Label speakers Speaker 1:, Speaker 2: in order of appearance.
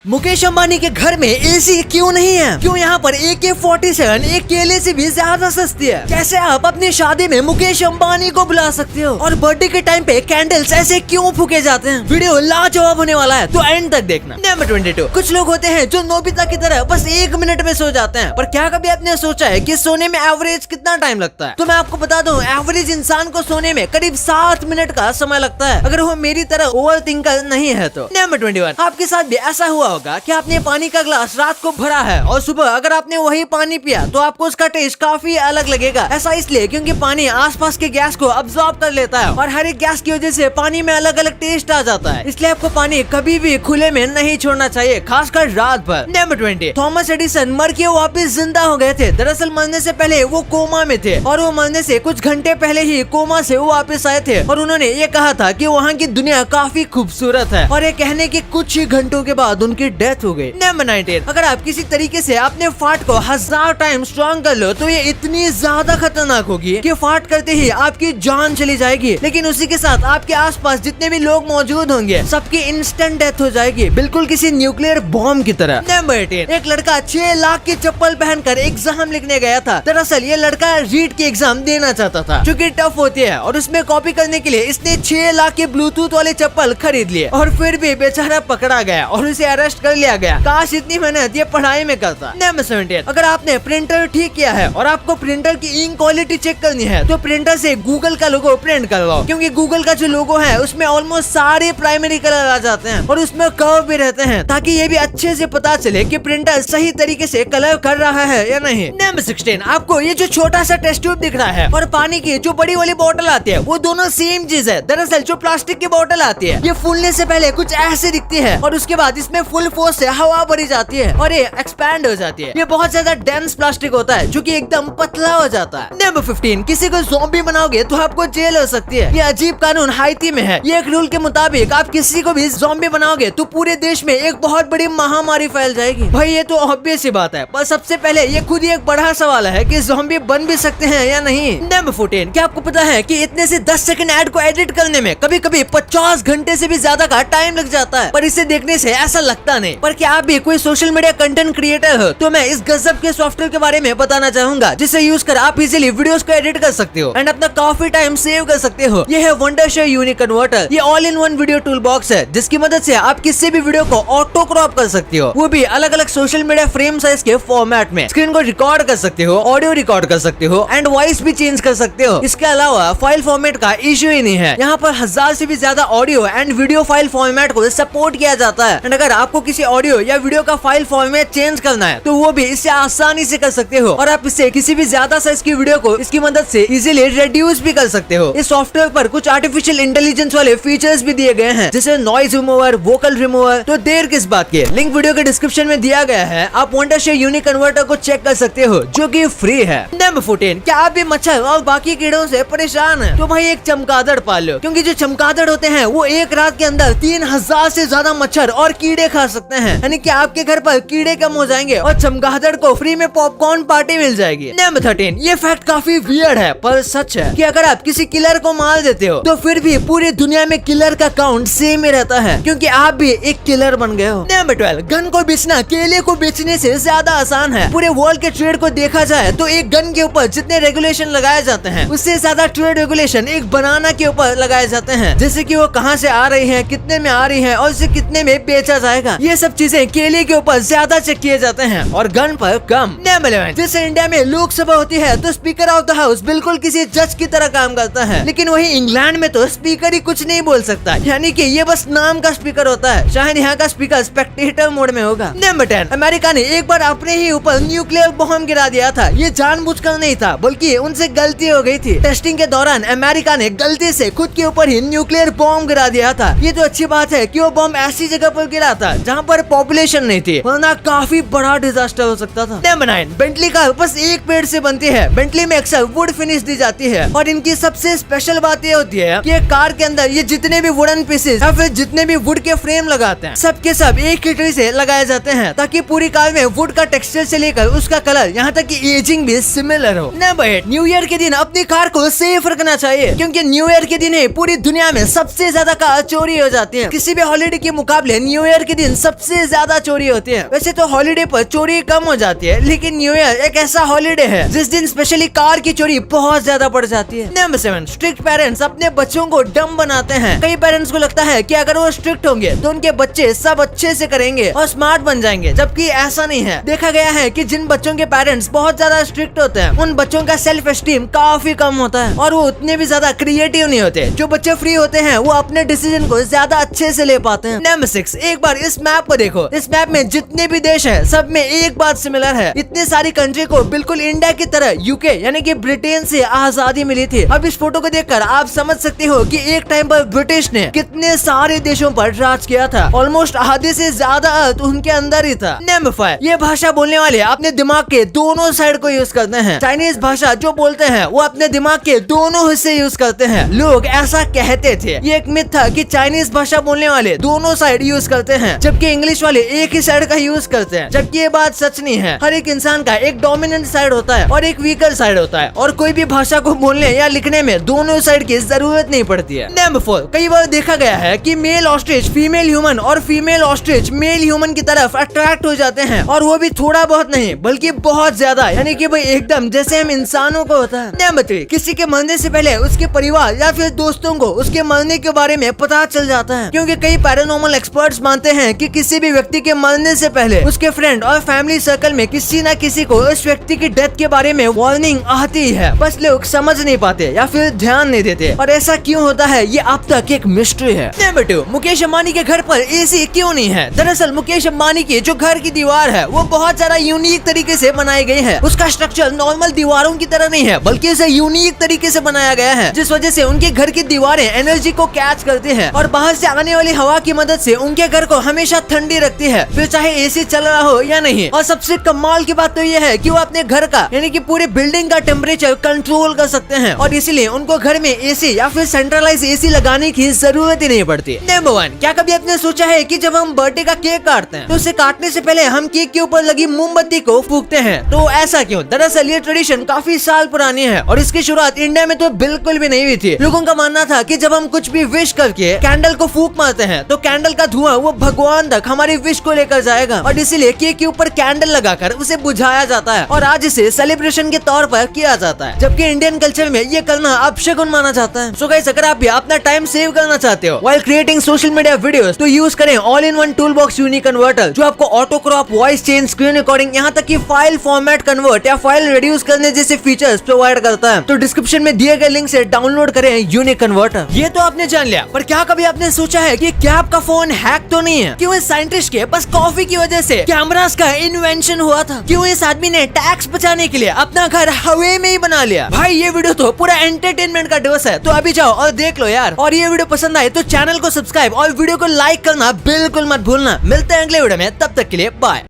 Speaker 1: मुकेश अंबानी के घर में एसी क्यों नहीं है? क्यों यहाँ पर AK-47 एक केले से भी ज्यादा सस्ती है? कैसे आप अपनी शादी में मुकेश अंबानी को बुला सकते हो? और बर्थडे के टाइम पे कैंडल्स ऐसे क्यों फूके जाते हैं? वीडियो लाजवाब होने वाला है, तो एंड तक देखना। नंबर 22, कुछ लोग होते हैं जो नोबिता की तरह बस 1 मिनट में सो जाते हैं, पर क्या कभी आपने सोचा है कि सोने में एवरेज कितना टाइम लगता है? तो मैं आपको बता दूं, एवरेज इंसान को सोने में करीब 7 मिनट का समय लगता है, अगर वो मेरी तरह ओवर थिंकर नहीं है तो। नंबर 21, आपके साथ भी ऐसा हुआ होगा कि आपने पानी का ग्लास रात को भरा है और सुबह अगर आपने वही पानी पिया तो आपको उसका टेस्ट काफी अलग लगेगा। ऐसा इसलिए क्योंकि पानी आसपास के गैस को अब्सॉर्ब कर लेता है और हर एक गैस की वजह से पानी में अलग अलग टेस्ट आ जाता है। इसलिए आपको पानी कभी भी खुले में नहीं छोड़ना चाहिए, खासकर रात भर। नंबर 20, थॉमस एडिसन मर के वापिस जिंदा हो गए थे। दरअसल मरने से पहले वो कोमा में थे और वो मरने से कुछ घंटे पहले ही कोमा से वो वापिस आए थे और उन्होंने ये कहा था कि वहाँ की दुनिया काफी खूबसूरत है और ये कहने के कुछ ही घंटों के बाद उनकी डेथ हो गई। नंबर 19, अगर आप किसी तरीके से अपने फाट को 1000 टाइम स्ट्रॉन्ग कर लो तो ये इतनी ज्यादा खतरनाक होगी कि फाट करते ही आपकी जान चली जाएगी, लेकिन उसी के साथ आपके आसपास जितने भी लोग मौजूद होंगे सबकी इंस्टेंट डेथ हो जाएगी, बिल्कुल किसी न्यूक्लियर बॉम्ब की तरह। नंबर 18, एक लड़का 6 लाख की चप्पल पहनकर एग्जाम लिखने गया था। दरअसल ये लड़का रीट की एग्जाम देना चाहता था जो कि टफ होती है और उसमें कॉपी करने के लिए इसने 6 लाख के ब्लूटूथ वाले चप्पल खरीद लिए और फिर भी बेचारा पकड़ा गया और उसे अरेस्ट कर लिया गया। काश इतनी मेहनत ये पढ़ाई में करता। नंबर 17, अगर आपने प्रिंटर ठीक किया है और आपको प्रिंटर की इंक क्वालिटी चेक करनी है तो प्रिंटर से गूगल का लोगो प्रिंट करवाओ, क्योंकि गूगल का जो लोगो है उसमें ऑलमोस्ट सारे प्राइमरी कलर आ जाते हैं और उसमें कर्व भी रहते हैं, ताकि ये भी अच्छे से पता चले कि प्रिंटर सही तरीके से कलर कर रहा है या नहीं। नंबर 16, आपको ये जो छोटा सा टेस्ट ट्यूब दिख रहा है और पानी की जो बड़ी वाली बोतल आती है वो दोनों सेम चीज है। दरअसल जो प्लास्टिक की बोतल आती है ये फूलने से पहले कुछ ऐसे दिखती है और उसके बाद इसमें फुल फोर्स से हवा भरी जाती है और ये एक्सपैंड हो जाती है। ये बहुत ज्यादा डेंस प्लास्टिक होता है जो कि एकदम पतला हो जाता है। नंबर 15, किसी को ज़ॉम्बी बनाओगे तो आपको जेल हो सकती है। ये अजीब कानून हाइती में है। ये एक रूल के मुताबिक आप किसी को भी ज़ॉम्बी बनाओगे तो पूरे देश में एक बहुत बड़ी महामारी फैल जाएगी। भाई ये तो ऑब्वियस सी बात है, पर सबसे पहले ये खुद ही एक बड़ा सवाल है कि ज़ॉम्बी बन भी सकते हैं या नहीं। नंबर 14, क्या आपको पता है कि इतने से 10 सेकंड ऐड को एडिट करने में कभी कभी 50 घंटे से भी ज्यादा का टाइम लग जाता है, पर इसे देखने से ऐसा लगता नहीं। पर क्या आप भी कोई सोशल मीडिया कंटेंट क्रिएटर हो तो मैं इस गजब के सॉफ्टवेयर के बारे में बताना चाहूंगा जिसे यूज कर आप इजीली वीडियोस को एडिट कर सकते हो एंड अपना काफी टाइम सेव कर सकते हो। ये है वंडरशेयर यूनिक कन्वर्टर। ये all in one video tool box है जिसकी मदद से आप किसी भी वीडियो को ऑटो क्रॉप कर सकते हो, वो भी अलग अलग सोशल मीडिया फ्रेम साइज के फॉर्मेट में। स्क्रीन को रिकॉर्ड कर सकते हो, ऑडियो रिकॉर्ड कर सकते हो एंड वॉइस भी चेंज कर सकते हो। इसके अलावा फाइल फॉर्मेट का इश्यू ही नहीं है। यहाँ पर 1000 से भी ज्यादा audio and video file format को सपोर्ट किया जाता है एंड अगर आपको किसी ऑडियो या वीडियो का फाइल फॉर्मेट चेंज करना है तो वो भी इससे आसानी से कर सकते हो और आप इससे किसी भी ज्यादा साइज की वीडियो को इसकी मदद से इजीली रिड्यूस भी कर सकते हो। इस सॉफ्टवेयर पर कुछ आर्टिफिशियल इंटेलिजेंस वाले फीचर्स भी दिए गए हैं जैसे नॉइज रिमूवर, वोकल रिमूवर। तो देर किस बात की, लिंक वीडियो के डिस्क्रिप्शन में दिया गया है। आप वंडरशेयर यूनिक कन्वर्टर को चेक कर सकते हो जो कि फ्री है। नंबर 14, क्या आप भी मच्छर और बाकी कीड़ों से परेशान है तो भाई एक चमगादड़ पाल लो, क्योंकि जो चमगादड़ होते हैं वो एक रात के अंदर 3000 से ज्यादा मच्छर और कीड़े खा सकते हैं, यानी कि आपके घर पर कीड़े कम हो जाएंगे और चमगादड़ को फ्री में पॉपकॉर्न पार्टी मिल जाएगी। नंबर 13, ये फैक्ट काफी वियर्ड है पर सच है कि अगर आप किसी किलर को मार देते हो तो फिर भी पूरी दुनिया में किलर का काउंट सेम ही रहता है, क्योंकि आप भी एक किलर बन गए हो। नंबर 12, गन को बेचना केले को बेचने से ज्यादा आसान है। पूरे वर्ल्ड के ट्रेड को देखा जाए तो एक गन के ऊपर जितने रेगुलेशन लगाए जाते हैं उससे ज्यादा ट्रेड रेगुलेशन एक बनाना के ऊपर लगाए जाते हैं, जैसे कि वो कहाँ से आ रही है, कितने में आ रही है और इसे कितने में बेचा जाएगा। ये सब चीजें केले के ऊपर ज्यादा चेक किए जाते हैं और गन पर कम। नंबर 11, जैसे इंडिया में लोकसभा होती है तो स्पीकर ऑफ द हाउस बिल्कुल किसी जज की तरह काम करता है, लेकिन वही इंग्लैंड में तो स्पीकर ही कुछ नहीं बोल सकता, यानी कि ये बस नाम का स्पीकर होता है। शायद यहाँ का स्पीकर स्पेक्टेटर मोड में होगा। नंबर 10, अमेरिका ने एक बार अपने ही ऊपर न्यूक्लियर बॉम्ब गिरा दिया था। ये जानबूझकर नहीं था बल्कि उनसे गलती हो गई थी। टेस्टिंग के दौरान अमेरिका ने गलती से खुद के ऊपर ही न्यूक्लियर बॉम्ब गिरा दिया था। ये तो अच्छी बात है कि वो बॉम्ब ऐसी जगह पर गिरा था जहाँ पर पॉपुलेशन नहीं थी, वरना काफी बड़ा डिजास्टर हो सकता था। नंबर 9, बेंटली कार बस एक पेड़ से बनती है। बेंटली में अक्सर वुड फिनिश दी जाती है और इनकी सबसे स्पेशल बात ये होती है कि कार के अंदर ये जितने भी वुडन पीसेस या फिर जितने भी वुड के फ्रेम लगाते हैं सबके सब एक ही ट्री से लगाए जाते हैं, ताकि पूरी कार में वुड का टेक्सचर से लेकर उसका कलर यहाँ तक कि एजिंग भी सिमिलर हो। नंबर 8, न्यू ईयर के दिन अपनी कार को सेफ रखना चाहिए, क्योंकि न्यू ईयर के दिन पूरी दुनिया में सबसे ज्यादा कार चोरी हो जाती है। किसी भी हॉलिडे के मुकाबले न्यू ईयर के दिन दिन सबसे ज्यादा चोरी होती है। वैसे तो हॉलीडे पर चोरी कम हो जाती है, लेकिन न्यू ईयर एक ऐसा हॉलीडे है जिस दिन स्पेशली कार की चोरी बहुत ज्यादा बढ़ जाती है। नंबर 7, स्ट्रिक्ट पेरेंट्स अपने बच्चों को डम बनाते हैं। कई पेरेंट्स को लगता है कि अगर वो स्ट्रिक्ट होंगे तो उनके बच्चे सब अच्छे से करेंगे और स्मार्ट बन जाएंगे, जबकि ऐसा नहीं है। देखा गया है कि जिन बच्चों के पेरेंट्स बहुत ज्यादा स्ट्रिक्ट होते हैं उन बच्चों का सेल्फ एस्टीम काफी कम होता है और वो उतने भी ज्यादा क्रिएटिव नहीं होते। जो बच्चे फ्री होते हैं वो अपने डिसीजन को ज्यादा अच्छे से ले पाते हैं। नंबर 6, एक बार इस मैप को देखो। इस मैप में जितने भी देश है सब में एक बात सिमिलर है। इतने सारी कंट्री को बिल्कुल इंडिया की तरह यूके यानी कि ब्रिटेन से आजादी मिली थी। अब इस फोटो को देखकर आप समझ सकते हो कि एक टाइम पर ब्रिटिश ने कितने सारे देशों पर राज किया था। ऑलमोस्ट आधे से ज्यादा अर्थ उनके अंदर ही था। नंबर 5, ये भाषा बोलने वाले अपने दिमाग के दोनों साइड को यूज करते हैं। चाइनीज भाषा जो बोलते हैं वो अपने दिमाग के दोनों हिस्से यूज करते हैं। लोग ऐसा कहते थे, ये एक मिथ था कि चाइनीज भाषा बोलने वाले दोनों साइड यूज करते हैं, जबकि इंग्लिश वाले एक ही साइड का यूज करते हैं। जबकि ये बात सच नहीं है। हर एक इंसान का एक डोमिनेंट साइड होता है और एक वीकर साइड होता है, और कोई भी भाषा को बोलने या लिखने में दोनों साइड की जरूरत नहीं पड़ती है। नंबर 4, कई बार देखा गया है कि मेल ऑस्ट्रिच फीमेल ह्यूमन और फीमेल ऑस्ट्रिच मेल ह्यूमन की तरफ अट्रैक्ट हो जाते हैं, और वो भी थोड़ा बहुत नहीं बल्कि बहुत ज्यादा, यानी कि भाई एकदम जैसे हम इंसानों को होता है। नंबर 3, किसी के मरने से पहले उसके परिवार या फिर दोस्तों को उसके मरने के बारे में पता चल जाता है, क्योंकि कई पैरानॉर्मल एक्सपर्ट्स मानते हैं कि किसी भी व्यक्ति के मरने से पहले उसके फ्रेंड और फैमिली सर्कल में किसी न किसी को उस व्यक्ति की डेथ के बारे में वार्निंग आती है, बस लोग समझ नहीं पाते या फिर ध्यान नहीं देते। और ऐसा क्यों होता है ये अब तक एक मिस्ट्री है। नंबर 2, मुकेश अंबानी के घर पर एसी क्यों नहीं है? दरअसल मुकेश अंबानी की जो घर की दीवार है वो बहुत ज्यादा यूनिक तरीके से बनाई गई है। उसका स्ट्रक्चर नॉर्मल दीवारों की तरह नहीं है, बल्कि इसे यूनिक तरीके से बनाया गया है, जिस वजह से उनके घर की दीवारें एनर्जी को कैच करती हैं और बाहर से आने वाली हवा की मदद से उनके घर को हमेशा ठंडी रखती है, फिर चाहे एसी चल रहा हो या नहीं। और सबसे कमाल की बात तो ये है कि वो अपने घर का यानी कि पूरे बिल्डिंग का टेम्परेचर कंट्रोल कर सकते हैं, और इसीलिए उनको घर में एसी या फिर सेंट्रलाइज एसी लगाने की जरूरत ही नहीं पड़ती। नंबर 1, क्या कभी आपने सोचा है कि जब हम बर्थडे का केक काटते हैं तो उसे काटने से पहले हम केक के ऊपर लगी मोमबत्ती को फूंकते हैं? तो ऐसा क्यों? दरअसल ये ट्रेडिशन काफी साल पुरानी है और इसकी शुरुआत इंडिया में तो बिल्कुल भी नहीं हुई थी। लोगों का मानना था कि जब हम कुछ भी विश करके कैंडल को फूंक मारते हैं तो कैंडल का धुआं वो भगवान तक हमारी विश को लेकर जाएगा, और इसीलिए केक के ऊपर कैंडल लगाकर उसे बुझाया जाता है और आज इसे सेलिब्रेशन के तौर पर किया जाता है, जबकि इंडियन कल्चर में ये करना अपशगुन माना जाता है। सो गाइस, अगर आप भी अपना टाइम सेव करना चाहते हो while creating social media videos तो यूज करें all in one toolbox unique converter, जो आपको auto crop, voice change, screen recording, यहाँ तक कि फाइल फॉर्मेट कन्वर्ट या फाइल रिड्यूस करने जैसे फीचर्स प्रोवाइड करता है। तो डिस्क्रिप्शन में दिए गए लिंक से डाउनलोड करें यूनिक कन्वर्टर। ये तो आपने जान लिया, पर क्या कभी आपने सोचा है कि क्या आपका फोन हैक तो नहीं है? क्यों इस साइंटिस्ट के बस कॉफी की वजह से कैमरास का इन्वेंशन हुआ था? क्यों इस आदमी ने टैक्स बचाने के लिए अपना घर हवे में ही बना लिया? भाई ये वीडियो तो पूरा एंटरटेनमेंट का डोज है, तो अभी जाओ और देख लो यार। और ये वीडियो पसंद आए तो चैनल को सब्सक्राइब और वीडियो को लाइक करना बिल्कुल मत भूलना। मिलते हैं अगले वीडियो में, तब तक के लिए बाय।